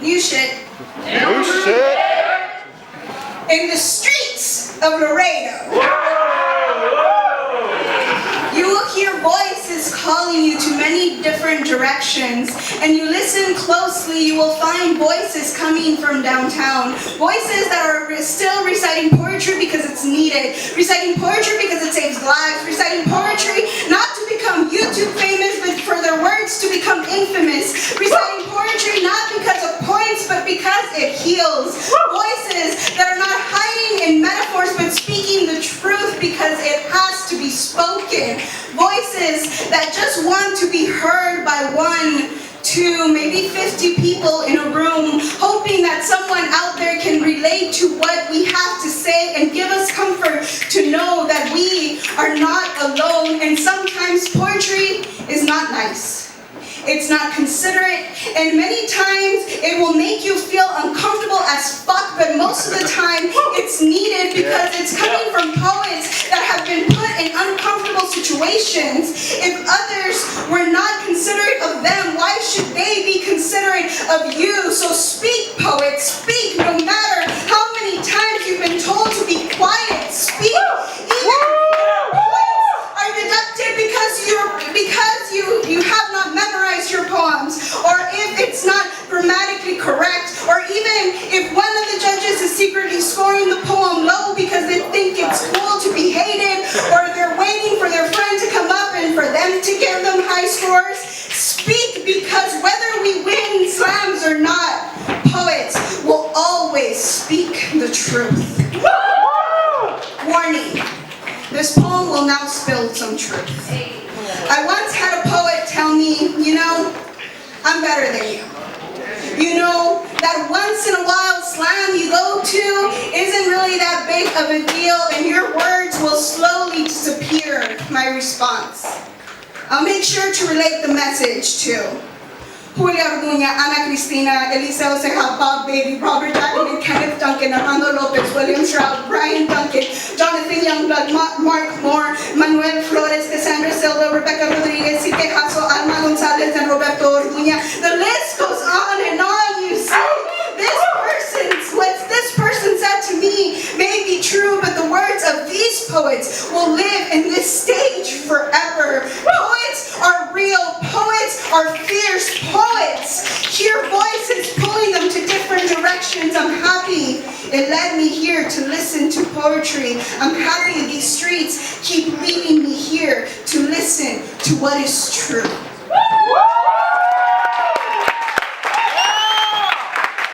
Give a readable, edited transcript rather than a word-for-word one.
New shit. New shit. In the streets of Laredo. You will hear voices calling you to many different directions, and you listen closely, you will find voices coming from downtown. Voices that are still reciting poetry because it's needed, reciting poetry because it saves lives, reciting poetry not to become YouTube famous, but for their words to become infamous, reciting poetry not because of points, but because it heals. Voices that are not hiding in metaphors, but speaking the truth because it has to be spoken. Voices that just want to be heard by 1, 2, maybe 50 people in a room, hoping that someone out there can relate to what we have to say and give us comfort to know that we are not alone. And sometimes poetry is not nice. It's not considerate, and many times it will make you feel uncomfortable as fuck, but most of the time it's needed because it's coming from poets that have been put in uncomfortable situations. If others were not considerate of them, why should they be considerate of you? So speak, poets, speak, no matter how many times you've been told to be quiet, speak. Even points are deducted because you have not memorized your poems, or if it's not grammatically correct, or even if one of the judges is secretly scoring the poem low because they think it's cool to be hated, or they're waiting for their friend to come up and for them to give them high scores. Speak, because whether we win slams or not, poets will always speak the truth. Warning, this poem will now spill some truth. I once had a poet tell me, I'm better than you. That once in a while slam you go to isn't really that big of a deal, and your words will slowly disappear. My response: I'll make sure to relate the message to Julia Orduña, Ana Cristina, Eliseo Ceja, Bob Baby, Robert Jackman, Kenneth Duncan, Armando Lopez, William Shroud, Brian Duncan, Jonathan Youngblood, Mark Moore, Manuel Flores, Cassandra Silva, Rebecca Rodriguez, Sique Jasso, Alma Gonzalez, and Roberto Orduña. The list goes on and on. You see, what this person said to me may be true, but the words of these poets will live in this stage forever. Poets are real. Poets are fierce. Poets hear voices pulling them to different directions. I'm happy it led me here to listen to poetry. I'm happy these streets keep leading me here to listen to what is true.